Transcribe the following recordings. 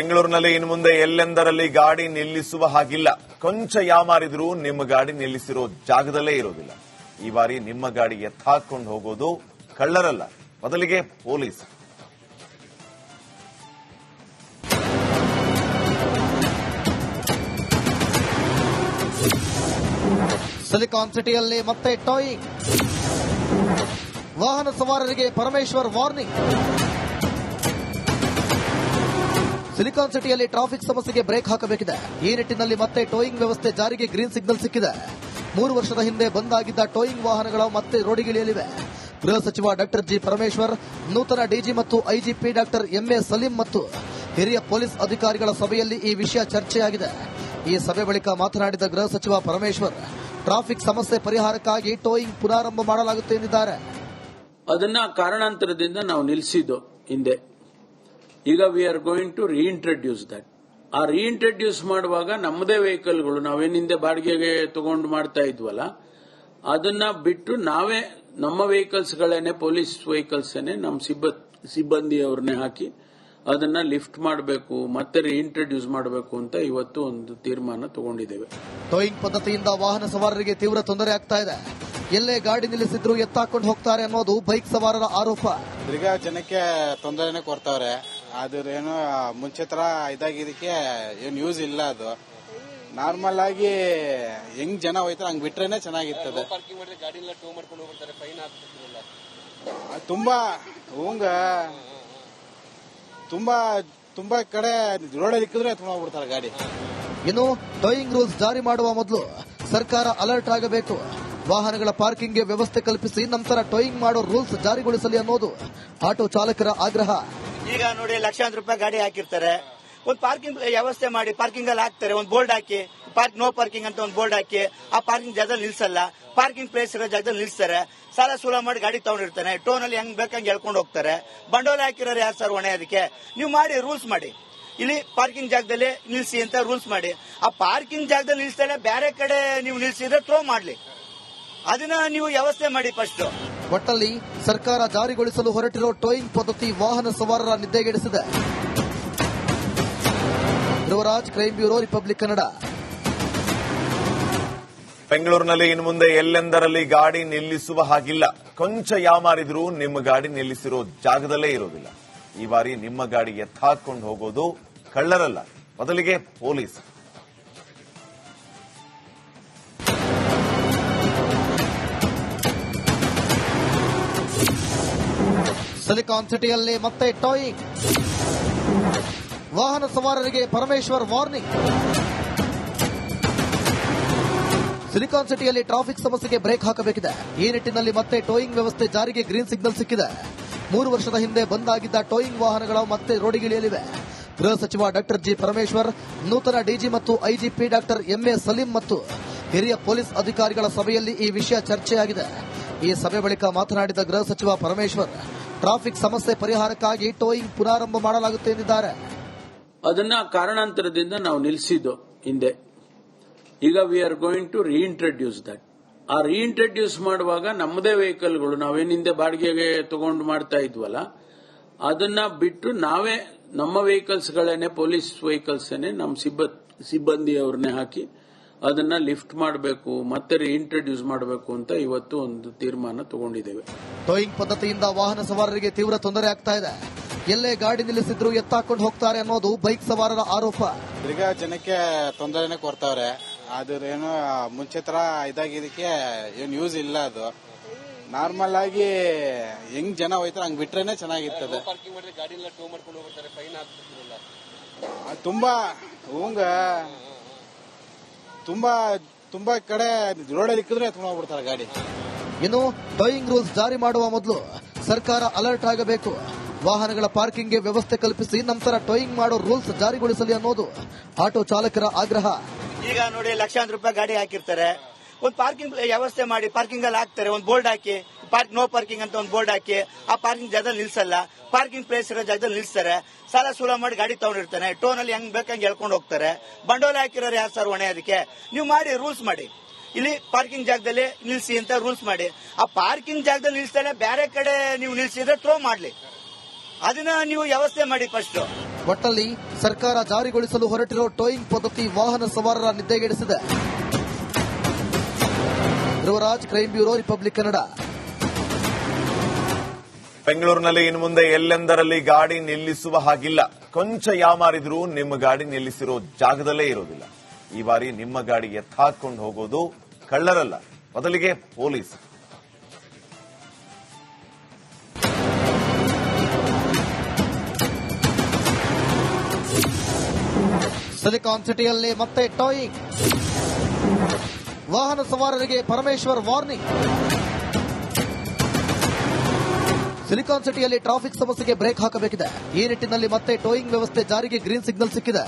ಬೆಂಗಳೂರಿನಲ್ಲಿ ಇನ್ನು ಮುಂದೆ ಎಲ್ಲೆಂದರಲ್ಲಿ ಗಾಡಿ ನಿಲ್ಲಿಸುವ ಹಾಗಿಲ್ಲ. ಕೊಂಚ ಯಾಮಾರಿದ್ರೂ ನಿಮ್ಮ ಗಾಡಿ ನಿಲ್ಲಿಸಿರೋ ಜಾಗದಲ್ಲೇ ಇರೋದಿಲ್ಲ. ಈ ಬಾರಿ ನಿಮ್ಮ ಗಾಡಿ ಎತ್ತಾಕೊಂಡು ಹೋಗೋದು ಕಳ್ಳರಲ್ಲ, ಬದಲಿಗೆ ಪೊಲೀಸ್. ಸಿಲಿಕಾನ್ ಸಿಟಿಯಲ್ಲಿ ಮತ್ತೆ ಟಾಯಿಂಗ್. ವಾಹನ ಸವಾರರಿಗೆ ಪರಮೇಶ್ವರ್ ವಾರ್ನಿಂಗ್. ಸಿಲಿಕಾನ್ ಸಿಟಿಯಲ್ಲಿ ಟ್ರಾಫಿಕ್ ಸಮಸ್ಯೆಗೆ ಬ್ರೇಕ್ ಹಾಕಬೇಕಿದೆ. ಈ ನಿಟ್ಟಿನಲ್ಲಿ ಮತ್ತೆ ಟೋಯಿಂಗ್ ವ್ಯವಸ್ಥೆ ಜಾರಿಗೆ ಗ್ರೀನ್ ಸಿಗ್ನಲ್ ಸಿಕ್ಕಿದೆ. 3 ವರ್ಷದ ಹಿಂದೆ ಬಂದ್ ಆಗಿದ್ದ ಟೋಯಿಂಗ್ ವಾಹನಗಳು ಮತ್ತೆ ರೋಡಿಗಿಳಿಯಲಿವೆ. ಗೃಹ ಸಚಿವ ಡಾಕ್ಟರ್ ಜಿ ಪರಮೇಶ್ವರ್, ನೂತನ ಡಿಜಿ ಮತ್ತು ಐಜಿಪಿ ಡಾಕ್ಟರ್ ಎಂಎ ಸಲೀಂ ಮತ್ತು ಹಿರಿಯ ಪೊಲೀಸ್ ಅಧಿಕಾರಿಗಳ ಸಭೆಯಲ್ಲಿ ಈ ವಿಷಯ ಚರ್ಚೆಯಾಗಿದೆ. ಈ ಸಭೆ ಬಳಿಕ ಮಾತನಾಡಿದ ಗೃಹ ಸಚಿವ ಪರಮೇಶ್ವರ್, ಟ್ರಾಫಿಕ್ ಸಮಸ್ಯೆ ಪರಿಹಾರಕ್ಕಾಗಿ ಟೋಯಿಂಗ್ ಪುನಾರಂಭ ಮಾಡಲಾಗುತ್ತೆ ಎಂದಿದ್ದಾರೆ. ಅದನ್ನ ಕಾರಣಾಂತರದಿಂದ ನಾವು ನಿಲ್ಲಿಸಿದ್ದು ಹಿಂದೆ. ಈಗ we are going to reintroduce that. ಆ ರೀಇಂಟ್ರಡ್ಯೂಸ್ ಮಾಡುವಾಗ ನಮ್ಮದೇ ವೆಹಿಕಲ್ಗಳು, ನಾವೇನು ಹಿಂದೆ ಬಾಡಿಗೆಗೆ ತಗೊಂಡು ಮಾಡ್ತಾ ಇದ್ವಲ್ಲ, ಅದನ್ನ ಬಿಟ್ಟು ನಾವೇ ನಮ್ಮ ವೆಹಿಕಲ್ಸ್ಗಳೇನೆ, ಪೊಲೀಸ್ ವೆಹಿಕಲ್ಸೇನೆ ನಮ್ಮ ಸಿಬ್ಬಂದಿಯವ್ರನ್ನೇ ಹಾಕಿ ಅದನ್ನ ಲಿಫ್ಟ್ ಮಾಡಬೇಕು, ಮತ್ತೆ ರೀಇಂಟ್ರಡ್ಯೂಸ್ ಮಾಡಬೇಕು ಅಂತ ಇವತ್ತು ಒಂದು ತೀರ್ಮಾನ ತಗೊಂಡಿದ್ದೇವೆ. ಟೋಯಿಂಗ್ ಪದ್ಧತಿಯಿಂದ ವಾಹನ ಸವಾರರಿಗೆ ತೀವ್ರ ತೊಂದರೆ ಆಗ್ತಾ ಇದೆ. ಎಲ್ಲೇ ಗಾಡಿ ನಿಲ್ಲಿಸಿದ್ರು ಎತ್ತಾಕೊಂಡು ಹೋಗ್ತಾರೆ ಅನ್ನೋದು ಬೈಕ್ ಸವಾರರ ಆರೋಪ. ತಿರ್ಗಾ ಜನಕ್ಕೆ ತೊಂದರೆನೆ ಕೊಡ್ತಾವ್ರೆ. ಅದೇನು ಮುಂಚೆ ತರ ಇದಾಗಿದ್ದಕ್ಕೆ ಏನ್ ಯೂಸ್ ಇಲ್ಲ. ಅದು ನಾರ್ಮಲ್ ಆಗಿ ಹೆಂಗ್ ಜನ ಹೋಯ್ತಾರೆ ಹಂಗ್ ಬಿಟ್ರೇನೆ ಚೆನ್ನಾಗಿರ್ತದೆ. ತುಂಬಾ ತುಂಬಾ ಕಡೆ ರೋಡಲ್ಲಿ ಇಕ್ಕಿದ್ರೆ ಎತ್ಕೊಂಡು ಹೋಗ್ಬಿಡ್ತಾರೆ ಗಾಡಿ. ಇನ್ನು ಟೋಯಿಂಗ್ ರೂಲ್ಸ್ ಜಾರಿ ಮಾಡುವ ಮೊದಲು ಸರ್ಕಾರ ಅಲರ್ಟ್ ಆಗಬೇಕು. ವಾಹನಗಳ ಪಾರ್ಕಿಂಗ್ಗೆ ವ್ಯವಸ್ಥೆ ಕಲ್ಪಿಸಿ ನಂತರ ಟೋಯಿಂಗ್ ಮಾಡೋ ರೂಲ್ಸ್ ಜಾರಿಗೊಳಿಸಲಿ ಅನ್ನೋದು ಆಟೋ ಚಾಲಕರ ಆಗ್ರಹ. ಈಗ ನೋಡಿ, ಲಕ್ಷಾಂತರ ರೂಪಾಯಿ ಗಾಡಿ ಹಾಕಿರ್ತಾರೆ, ಒಂದು ಪಾರ್ಕಿಂಗ್ ವ್ಯವಸ್ಥೆ ಮಾಡಿ ಪಾರ್ಕಿಂಗ್ ಅಲ್ಲಿ ಹಾಕ್ತಾರೆ, ಒಂದು ಬೋರ್ಡ್ ಹಾಕಿ ನೋ ಪಾರ್ಕಿಂಗ್ ಅಂತ ಒಂದು ಬೋರ್ಡ್ ಹಾಕಿ ಆ ಪಾರ್ಕಿಂಗ್ ಜಾಗದಲ್ಲಿ ನಿಲ್ಸಲ್ಲ, ಪಾರ್ಕಿಂಗ್ ಪ್ಲೇಸ್ ಇರೋ ಜಾಗದಲ್ಲಿ ನಿಲ್ಸ್ತಾರೆ. ಸಾಲ ಸೂಲ ಮಾಡಿ ಗಾಡಿ ತಗೊಂಡಿರ್ತಾನೆ, ಟೋನ್ ಅಲ್ಲಿ ಹೆಂಗ್ ಬೇಕಂಗೆ ಹೇಳ್ಕೊಂಡು ಹೋಗ್ತಾರೆ. ಬಂಡವಾಳ ಹಾಕಿರೋರು ಯಾರು ಸರ್ ಹೊಣೆ? ಅದಕ್ಕೆ ನೀವು ಮಾಡಿ, ರೂಲ್ಸ್ ಮಾಡಿ. ಇಲ್ಲಿ ಪಾರ್ಕಿಂಗ್ ಜಾಗದಲ್ಲಿ ನಿಲ್ಸಿ ಅಂತ ರೂಲ್ಸ್ ಮಾಡಿ. ಆ ಪಾರ್ಕಿಂಗ್ ಜಾಗದಲ್ಲಿ ನಿಲ್ಸ್ತಾರೆ, ಬೇರೆ ಕಡೆ ನೀವು ನಿಲ್ಸಿದ್ರೆ ಥ್ರೋ ಮಾಡ್ಲಿ, ಅದನ್ನ ನೀವು ವ್ಯವಸ್ಥೆ ಮಾಡಿ ಫಸ್ಟ್. ಒಟ್ಟಲ್ಲಿ ಸರ್ಕಾರ ಜಾರಿಗೊಳಿಸಲು ಹೊರಟಿರೋ ಟೋಯಿಂಗ್ ಪದ್ಧತಿ ವಾಹನ ಸವಾರರ ನಿದ್ದೆಗೆಡಿಸಿದೆ. Dhruvaraj, crime bureau, Republic Kannada. ಬೆಂಗಳೂರಿನಲ್ಲಿ ಇನ್ನು ಮುಂದೆ ಎಲ್ಲೆಂದರಲ್ಲಿ ಗಾಡಿ ನಿಲ್ಲಿಸುವ ಹಾಗಿಲ್ಲ. ಕೊಂಚ ಯಾಮಾರಿದ್ರೂ ನಿಮ್ಮ ಗಾಡಿ ನಿಲ್ಲಿಸಿರೋ ಜಾಗದಲ್ಲೇ ಇರೋದಿಲ್ಲ. ಈ ಬಾರಿ ನಿಮ್ಮ ಗಾಡಿ ಎತ್ತಾಕೊಂಡು ಹೋಗೋದು ಕಳ್ಳರಲ್ಲ, ಬದಲಿಗೆ ಪೊಲೀಸ್. ಸಿಲಿಕಾನ್ ಸಿಟಿಯಲ್ಲಿ ಮತ್ತೆ ಟಾಯಿಂಗ್. ವಾಹನ ಸವಾರರಿಗೆ ಪರಮೇಶ್ವರ್ ವಾರ್ನಿಂಗ್. ಸಿಲಿಕಾನ್ ಸಿಟಿಯಲ್ಲಿ ಟ್ರಾಫಿಕ್ ಸಮಸ್ಯೆಗೆ ಬ್ರೇಕ್ ಹಾಕಬೇಕಿದೆ. ಈ ನಿಟ್ಟಿನಲ್ಲಿ ಮತ್ತೆ ಟೋಯಿಂಗ್ ವ್ಯವಸ್ಥೆ ಜಾರಿಗೆ ಗ್ರೀನ್ ಸಿಗ್ನಲ್ ಸಿಕ್ಕಿದೆ. 3 ವರ್ಷದ ಹಿಂದೆ ಬಂದ್ ಆಗಿದ್ದ ಟೋಯಿಂಗ್ ವಾಹನಗಳು ಮತ್ತೆ ರೋಡಿಗಿಳಿಯಲಿವೆ. ಗೃಹ ಸಚಿವ ಡಾಕ್ಟರ್ ಜಿ ಪರಮೇಶ್ವರ್, ನೂತನ ಡಿಜಿ ಮತ್ತು ಐಜಿಪಿ ಡಾಕ್ಟರ್ ಎಂಎ ಸಲೀಂ ಮತ್ತು ಹಿರಿಯ ಪೊಲೀಸ್ ಅಧಿಕಾರಿಗಳ ಸಭೆಯಲ್ಲಿ ಈ ವಿಷಯ ಚರ್ಚೆಯಾಗಿದೆ. ಈ ಸಭೆ ಬಳಿಕ ಮಾತನಾಡಿದ ಗೃಹ ಸಚಿವ ಪರಮೇಶ್ವರ್, ಟ್ರಾಫಿಕ್ ಸಮಸ್ಯೆ ಪರಿಹಾರಕ್ಕಾಗಿ ಟೋಯಿಂಗ್ ಪುನಾರಂಭ ಮಾಡಲಾಗುತ್ತೆ ಎಂದಿದ್ದಾರೆ. ಅದನ್ನ ಕಾರಣಾಂತರದಿಂದ ನಾವು ನಿಲ್ಲಿಸಿದ್ದು ಹಿಂದೆ. ಈಗ we are going to reintroduce that. ಆ ರೀಇಂಟ್ರಡ್ಯೂಸ್ ಮಾಡುವಾಗ ನಮ್ಮದೇ ವೆಹಿಕಲ್ಗಳು, ನಾವೇನು ಹಿಂದೆ ಬಾಡಿಗೆಗೆ ತಗೊಂಡು ಮಾಡ್ತಾ ಇದ್ವಲ್ಲ, ಅದನ್ನ ಬಿಟ್ಟು ನಾವೇ ನಮ್ಮ ವೆಹಿಕಲ್ಸ್ಗಳೇನೆ, ಪೊಲೀಸ್ ವೆಹಿಕಲ್ಸೇನೆ ನಮ್ಮ ಸಿಬ್ಬಂದಿಯವ್ರನ್ನೇ ಹಾಕಿ ಅದನ್ನ ಲಿಫ್ಟ್ ಮಾಡಬೇಕು, ಮತ್ತೆ ರೀಇಂಟ್ರಡ್ಯೂಸ್ ಮಾಡಬೇಕು ಅಂತ ಇವತ್ತು ಒಂದು ತೀರ್ಮಾನ ತಗೊಂಡಿದ್ದೇವೆ. ಟೋಯಿಂಗ್ ಪದ್ಧತಿಯಿಂದ ವಾಹನ ಸವಾರರಿಗೆ ತೀವ್ರ ತೊಂದರೆ ಆಗ್ತಾ ಇದೆ. ಎಲ್ಲೇ ಗಾಡಿ ನಿಲ್ಲಿಸಿದ್ರು ಎತ್ತಾಕೊಂಡು ಹೋಗ್ತಾರೆ ಅನ್ನೋದು ಬೈಕ್ ಸವಾರರ ಆರೋಪ. ತಿರ್ಗಾ ಜನಕ್ಕೆ ತೊಂದರೆನೆ ಕೊಡ್ತಾವ್ರೆ. ಅದೇನು ಮುಂಚೆ ತರ ಇದಾಗಿದ್ದಕ್ಕೆ ಏನ್ ಯೂಸ್ ಇಲ್ಲ. ಅದು ನಾರ್ಮಲ್ ಆಗಿ ಹೆಂಗ್ ಜನ ಹೋಯ್ತಾರೆ ಹಂಗ್ ಬಿಟ್ರೇನೆ ಚೆನ್ನಾಗಿರ್ತದೆ. ತುಂಬಾ ಕಡೆ ರೋಡಲ್ಲಿ ಇಕ್ಕಿದ್ರೆ ಎತ್ಕೊಂಡು ಹೋಗ್ಬಿಡ್ತಾರೆ ಗಾಡಿ. ಇನ್ನು ಟೋಯಿಂಗ್ ರೂಲ್ಸ್ ಜಾರಿ ಮಾಡುವ ಮೊದಲು ಸರ್ಕಾರ ಅಲರ್ಟ್ ಆಗಬೇಕು. ವಾಹನಗಳ ಪಾರ್ಕಿಂಗ್ಗೆ ವ್ಯವಸ್ಥೆ ಕಲ್ಪಿಸಿ ನಂತರ ಟೋಯಿಂಗ್ ಮಾಡೋ ರೂಲ್ಸ್ ಜಾರಿಗೊಳಿಸಲಿ ಅನ್ನೋದು ಆಟೋ ಚಾಲಕರ ಆಗ್ರಹ. ಈಗ ನೋಡಿ, ಲಕ್ಷಾಂತರ ರೂಪಾಯಿ ಗಾಡಿ ಹಾಕಿರ್ತಾರೆ, ಒಂದು ಪಾರ್ಕಿಂಗ್ ವ್ಯವಸ್ಥೆ ಮಾಡಿ ಪಾರ್ಕಿಂಗ್ ಅಲ್ಲಿ ಹಾಕ್ತಾರೆ, ಒಂದು ಬೋರ್ಡ್ ಹಾಕಿ ನೋ ಪಾರ್ಕಿಂಗ್ ಅಂತ ಒಂದು ಬೋರ್ಡ್ ಹಾಕಿ ಆ ಪಾರ್ಕಿಂಗ್ ಜಾಗದಲ್ಲಿ ನಿಲ್ಸಲ್ಲ, ಪಾರ್ಕಿಂಗ್ ಪ್ಲೇಸ್ ಇರೋ ಜಾಗದಲ್ಲಿ ನಿಲ್ಸ್ತಾರೆ. ಸಾಲ ಸೂಲ ಮಾಡಿ ಗಾಡಿ ತಗೊಂಡಿರ್ತಾನೆ, ಟೋನ್ ಅಲ್ಲಿ ಹೆಂಗ್ ಬೇಕಂಗೆ ಹೇಳ್ಕೊಂಡು ಹೋಗ್ತಾರೆ. ಬಂಡವಾಳ ಹಾಕಿರೋರು ಯಾರು ಸರ್ ಹೊಣೆ? ಅದಕ್ಕೆ ನೀವು ಮಾಡಿ, ರೂಲ್ಸ್ ಮಾಡಿ. ಇಲ್ಲಿ ಪಾರ್ಕಿಂಗ್ ಜಾಗದಲ್ಲಿ ನಿಲ್ಸಿ ಅಂತ ರೂಲ್ಸ್ ಮಾಡಿ. ಆ ಪಾರ್ಕಿಂಗ್ ಜಾಗದಲ್ಲಿ ನಿಲ್ಸ್ತಾರೆ, ಬೇರೆ ಕಡೆ ನೀವು ನಿಲ್ಸಿದ್ರೆ ಥ್ರೋ ಮಾಡ್ಲಿ, ಅದನ್ನ ನೀವು ವ್ಯವಸ್ಥೆ ಮಾಡಿ ಫಸ್ಟ್. ಒಟ್ಟಲ್ಲಿ ಸರ್ಕಾರ ಜಾರಿಗೊಳಿಸಲು ಹೊರಟಿರೋ ಟೋಯಿಂಗ್ ಪದ್ಧತಿ ವಾಹನ ಸವಾರರ ನಿದ್ದೆಗೆಡಿಸಿದೆ. Dhruvaraj, crime bureau, Republic Kannada. ಬೆಂಗಳೂರಿನಲ್ಲಿ ಇನ್ನು ಮುಂದೆ ಎಲ್ಲೆಂದರಲ್ಲಿ ಗಾಡಿ ನಿಲ್ಲಿಸುವ ಹಾಗಿಲ್ಲ. ಕೊಂಚ ಯಾಮಾರಿದ್ರೂ ನಿಮ್ಮ ಗಾಡಿ ನಿಲ್ಲಿಸಿರೋ ಜಾಗದಲ್ಲೇ ಇರೋದಿಲ್ಲ. ಈ ಬಾರಿ ನಿಮ್ಮ ಗಾಡಿ ಎತ್ತಾಕೊಂಡು ಹೋಗೋದು ಕಳ್ಳರಲ್ಲ, ಬದಲಿಗೆ ಪೊಲೀಸ್. ಸಿಲಿಕಾನ್ ಸಿಟಿಯಲ್ಲಿ ಮತ್ತೆ ಟೋಯಿಂಗ್. ವಾಹನ ಸವಾರರಿಗೆ ಪರಮೇಶ್ವರ್ ವಾರ್ನಿಂಗ್. ಸಿಲಿಕಾನ್ ಸಿಟಿಯಲ್ಲಿ ಟ್ರಾಫಿಕ್ ಸಮಸ್ಯೆಗೆ ಬ್ರೇಕ್ ಹಾಕಬೇಕಿದೆ. ಈ ನಿಟ್ಟಿನಲ್ಲಿ ಮತ್ತೆ ಟೋಯಿಂಗ್ ವ್ಯವಸ್ಥೆ ಜಾರಿಗೆ ಗ್ರೀನ್ ಸಿಗ್ನಲ್ ಸಿಕ್ಕಿದೆ.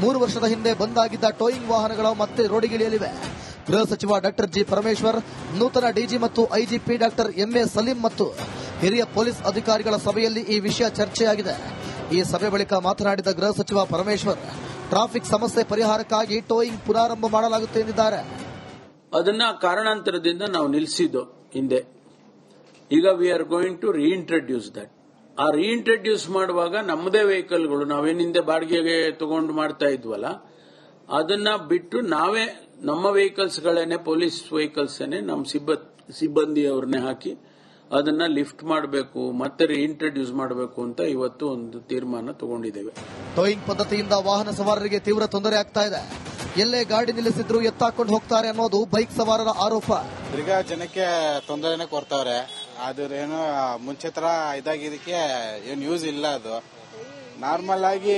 3 ವರ್ಷದ ಹಿಂದೆ ಬಂದ್ ಆಗಿದ್ದ ಟೋಯಿಂಗ್ ವಾಹನಗಳು ಮತ್ತೆ ರೋಡಿಗಿಳಿಯಲಿವೆ. ಗೃಹ ಸಚಿವ ಡಾಕ್ಟರ್ ಜಿ ಪರಮೇಶ್ವರ್, ನೂತನ ಡಿಜಿ ಮತ್ತು ಐಜಿಪಿ ಡಾಕ್ಟರ್ ಎಂಎ ಸಲೀಂ ಮತ್ತು ಹಿರಿಯ ಪೊಲೀಸ್ ಅಧಿಕಾರಿಗಳ ಸಭೆಯಲ್ಲಿ ಈ ವಿಷಯ ಚರ್ಚೆಯಾಗಿದೆ. ಈ ಸಭೆ ಬಳಿಕ ಮಾತನಾಡಿದ ಗೃಹ ಸಚಿವ ಪರಮೇಶ್ವರ್, ಟ್ರಾಫಿಕ್ ಸಮಸ್ಯೆ ಪರಿಹಾರಕ್ಕಾಗಿ ಟೋಯಿಂಗ್ ಪುನರಾರಂಭ ಮಾಡಲಾಗುತ್ತೆ ಎಂದಿದ್ದಾರೆ. ಅದನ್ನ ಕಾರಣಾಂತರದಿಂದ ನಾವು ನಿಲ್ಲಿಸಿದ್ದು ಹಿಂದೆ. ಈಗ we are going to reintroduce that. ಆ ರೀಇಂಟ್ರಡ್ಯೂಸ್ ಮಾಡುವಾಗ ನಮ್ಮದೇ ವೆಹಿಕಲ್ಗಳು, ನಾವೇನ್ ಹಿಂದೆ ಬಾಡಿಗೆಗೆ ತಗೊಂಡು ಮಾಡ್ತಾ ಇದ್ವಲ್ಲ, ಅದನ್ನ ಬಿಟ್ಟು ನಾವೇ ನಮ್ಮ ವೆಹಿಕಲ್ಸ್ಗಳೇನೆ, ಪೊಲೀಸ್ ವೆಹಿಕಲ್ಸ್ ನಮ್ಮ ಸಿಬ್ಬಂದಿಯವ್ರನ್ನೇ ಹಾಕಿ ಅದನ್ನ ಲಿಫ್ಟ್ ಮಾಡಬೇಕು, ಮತ್ತೆ ರೀಇಂಟ್ರಡ್ಯೂಸ್ ಮಾಡಬೇಕು ಅಂತ ಇವತ್ತು ಒಂದು ತೀರ್ಮಾನ ತಗೊಂಡಿದ್ದೇವೆ. ಟೋಯಿಂಗ್ ಪದ್ಧತಿಯಿಂದ ವಾಹನ ಸವಾರರಿಗೆ ತೀವ್ರ ತೊಂದರೆ ಆಗ್ತಾ ಇದೆ. ಎಲ್ಲೇ ಗಾಡಿ ನಿಲ್ಲಿಸಿದ್ರು ಎತ್ತಾಕೊಂಡು ಹೋಗ್ತಾರೆ ಅನ್ನೋದು ಬೈಕ್ ಸವಾರರ ಆರೋಪ. ತಿರ್ಗಾ ಜನಕ್ಕೆ ತೊಂದರೆನೆ ಕೊಡ್ತಾವ್ರೆ. ಅದೇನು ಮುಂಚೆ ತರ ಇದಾಗಿದ್ದಕ್ಕೆ ಏನ್ ಯೂಸ್ ಇಲ್ಲ. ಅದು ನಾರ್ಮಲ್ ಆಗಿ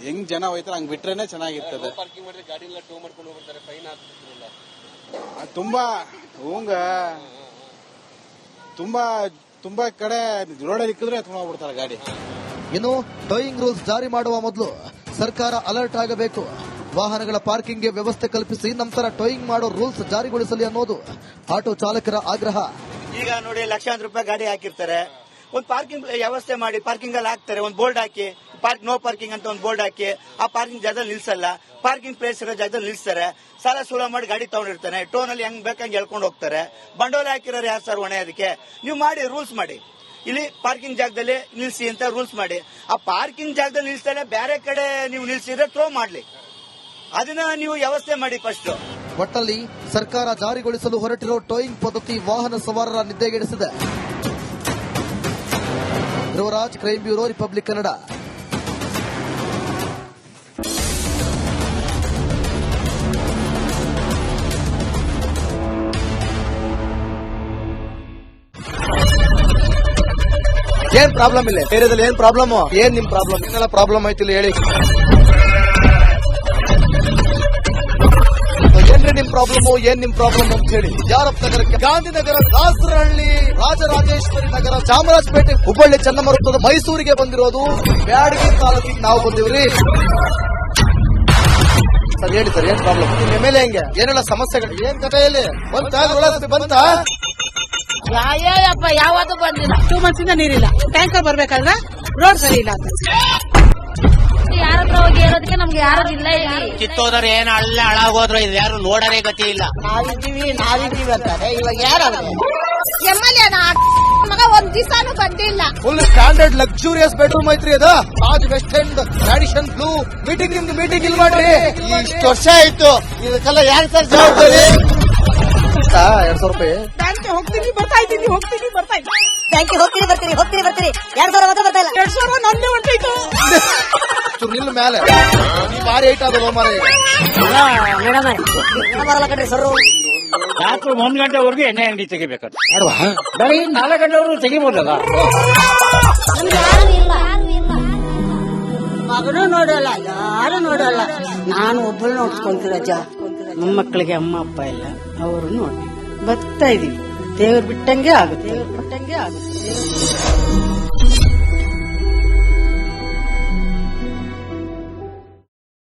ಹೆಂಗ್ ಜನ ಹೋಯ್ತಾರೆ ಹಂಗ್ ಬಿಟ್ರೇನೆ ಚೆನ್ನಾಗಿರ್ತದೆ. ತುಂಬಾ ತುಂಬಾ ತುಂಬಾ ಕಡೆ ರೋಡಲ್ಲಿ ಇಕ್ಕಿದ್ರೆ ಎತ್ಕೊಂಡು ಹೋಗ್ಬಿಡ್ತಾರೆ ಗಾಡಿ. ಇನ್ನು ಟೋಯಿಂಗ್ ರೂಲ್ಸ್ ಜಾರಿ ಮಾಡುವ ಮೊದಲು ಸರ್ಕಾರ ಅಲರ್ಟ್ ಆಗಬೇಕು. ವಾಹನಗಳ ಪಾರ್ಕಿಂಗ್ಗೆ ವ್ಯವಸ್ಥೆ ಕಲ್ಪಿಸಿ ನಂತರ ಟೋಯಿಂಗ್ ಮಾಡೋ ರೂಲ್ಸ್ ಜಾರಿಗೊಳಿಸಲಿ ಅನ್ನೋದು ಆಟೋ ಚಾಲಕರ ಆಗ್ರಹ. ಈಗ ನೋಡಿ, ಲಕ್ಷಾಂತರ ರೂಪಾಯಿ ಗಾಡಿ ಹಾಕಿರ್ತಾರೆ. ಒಂದು ಪಾರ್ಕಿಂಗ್ ವ್ಯವಸ್ಥೆ ಮಾಡಿ, ಪಾರ್ಕಿಂಗ್ ಅಲ್ಲಿ ಹಾಕ್ತಾರೆ, ಒಂದು ಬೋರ್ಡ್ ಹಾಕಿ, ನೋ ಪಾರ್ಕಿಂಗ್ ಅಂತ ಒಂದು ಬೋರ್ಡ್ ಹಾಕಿ, ಆ ಪಾರ್ಕಿಂಗ್ ಜಾಗದಲ್ಲಿ ನಿಲ್ಸಲ್ಲ, ಪಾರ್ಕಿಂಗ್ ಪ್ಲೇಸ್ ಇರೋ ಜಾಗದಲ್ಲಿ ನಿಲ್ಸ್ತಾರೆ. ಸಾಲ ಸೂಲ ಮಾಡಿ ಗಾಡಿ ತಗೊಂಡಿರ್ತಾನೆ, ಟೋನಲ್ಲಿ ಹೆಂಗ್ ಬೇಕಂಗೆ ಹೇಳ್ಕೊಂಡು ಹೋಗ್ತಾರೆ. ಬಂಡವಾಳ ಹಾಕಿರೋರು ಯಾರು ಸರ್ ಹೊಣೆ? ಅದಕ್ಕೆ ನೀವು ಮಾಡಿ, ರೂಲ್ಸ್ ಮಾಡಿ. ಇಲ್ಲಿ ಪಾರ್ಕಿಂಗ್ ಜಾಗದಲ್ಲಿ ನಿಲ್ಸಿ ಅಂತ ರೂಲ್ಸ್ ಮಾಡಿ. ಆ ಪಾರ್ಕಿಂಗ್ ಜಾಗದಲ್ಲಿ ನಿಲ್ಸ್ತಾರೆ, ಬೇರೆ ಕಡೆ ನೀವು ನಿಲ್ಸಿದ್ರೆ ಥ್ರೋ ಮಾಡ್ಲಿ, ಅದನ್ನ ನೀವು ವ್ಯವಸ್ಥೆ ಮಾಡಿ ಫಸ್ಟ್. ಒಟ್ಟಲ್ಲಿ ಸರ್ಕಾರ ಜಾರಿಗೊಳಿಸಲು ಹೊರಟಿರೋ ಟೋಯಿಂಗ್ ಪದ್ಧತಿ ವಾಹನ ಸವಾರರ ನಿದ್ದೆಗೆಡಿಸಿದೆ. Dhruvaraj, crime bureau, Republic Kannada. ಏನ್ ಪ್ರಾಬ್ಲಮ್ ಇಲ್ಲ ಏರಿಯಾದಲ್ಲಿ? ಏನ್ ಪ್ರಾಬ್ಲಮ್? ಏನ್ ನಿಮ್ ಪ್ರಾಬ್ಲಮ್? ಏನೆಲ್ಲ ಪ್ರಾಬ್ಲಮ್ ಆಯ್ತಿಲ್ಲ ಹೇಳಿ. ಏನ್ರಿ ನಿಮ್ ಪ್ರಾಬ್ಲಮ್? ಏನ್ ನಿಮ್ ಪ್ರಾಬ್ಲಮ್ ಅಂತ ಹೇಳಿ. ಯಾರಪ್ಪ ನಗರಕ್ಕೆ, ಗಾಂಧಿನಗರ, ದಾಸರಹಳ್ಳಿ, ರಾಜರಾಜೇಶ್ವರಿ ನಗರ, ಚಾಮರಾಜಪೇಟೆ, ಹುಬ್ಬಳ್ಳಿ, ಚನ್ನಮರುತ್ತದ, ಮೈಸೂರಿಗೆ ಬಂದಿರೋದು ಬ್ಯಾಡಗಿ ತಾಲೂಕಿಗೆ ನಾವು ಬಂದಿವ್ರಿ. ಸರ್ ಹೇಳಿ ಸರ್, ಏನ್ ಪ್ರಾಬ್ಲಮ್? ನಿಮ್ ಎಮ್ಎಲ್ಎ ಹೆಂಗೆ? ಏನೆಲ್ಲ ಸಮಸ್ಯೆಗಳು? ಏನ್ ಕಥೆಯಲ್ಲಿ ಬಂತ? ಯಾವಪ್ಪ ಯಾವತ್ತೂ ಬಂದಿಲ್ಲ. 2 months ಇಂದ ನೀರಿಲ್ಲ. ಟ್ಯಾಂಕರ್ ಬರ್ಬೇಕಾದ್ರೆ ರೋಡ್ ಸರಿ ಇಲ್ಲ ಅಂತ ಯಾರತ್ರ ಹೋಗಿ ಹೇಳೋದಕ್ಕೆ ನಮ್ಗೆ ಯಾರು ಇಲ್ಲ. ಕಿತ್ತೋದ್ರೆ ಏನ್ ಅಲ್ಲ ಹಾಳಾಗೋದ್ರು ಇದು ಯಾರು ನೋಡರೇ ಗತಿ ಇಲ್ಲ. ನಾವಿದ್ದೀವಿ ಅಂತಾರೆ. ಇವಾಗ ಯಾರು ಎಮ್ಎಲ್ಎ ಮಗ ಒಂದ್ ದಿವಸನೂ ಬಂದಿಲ್ಲ. ಫುಲ್ ಸ್ಟ್ಯಾಂಡರ್ಡ್ ಲಕ್ಸುರಿಯಸ್ ಬೆಡ್ರೂಮ್ ಐತ್ರಿ ಅದು. Taj West End, Radisson Blue. Meeting ಇಲ್ಲಿ ಮಾಡ್ರಿ. ಇಷ್ಟು ವರ್ಷ ಆಯ್ತು, ಇದಕ್ಕೆಲ್ಲ ಯಾರು ಸರ್ ಜವಾಬ್ದಾರಿ? 2,000 ರೂಪಾಯಿ ಬ್ಯಾಂಕ್ಗೆ ಹೋಗ್ತೀನಿ ಬರ್ತಾ ಇದ್ದೀನಿ. ಬ್ಯಾಂಕಿಗೆ ಹೋಗ್ತೀನಿ 2,000 ಮಾತ್ರ ಬರ್ತಾ ಇಲ್ಲ. 2,000 ನಂದೇ ಹೊಂಟೈತು. ನಿಲ್ ಮೇಲೆ ಭಾರಿ ಐಟ್ ಅದು ಮಾರ. ಬರಲ್ಲ ಕಣ್ರಿ ಸರ್. ರಾತ್ರಿ 1 ಗಂಟೆವರೆಗೂ ಎಣ್ಣೆ ಅಂಗಡಿ ತೆಗಿಬೇಕಾದ್ರೆ ಬೆಳಗ್ಗೆ 4 ಗಂಟೆವರೆಗೂ ತೆಗಿಬೋದಲ್ಲ. ಮಗನೂ ನೋಡಲ್ಲ, ಯಾರು ನೋಡಲ್ಲ. ನಾನು ಒಬ್ಬಳು ನೋಡ್ಕೊಂತೀರಜ್ಜ. ಮೊಮ್ಮಕ್ಕಳಿಗೆ ಅಮ್ಮ ಅಪ್ಪ ಇಲ್ಲ, ಅವರು ನೋಡಿ ಬರ್ತಾ ಇದೀವಿ. ದೇವ್ರು ಬಿಟ್ಟಂಗೆ ಆಗುತ್ತೆ.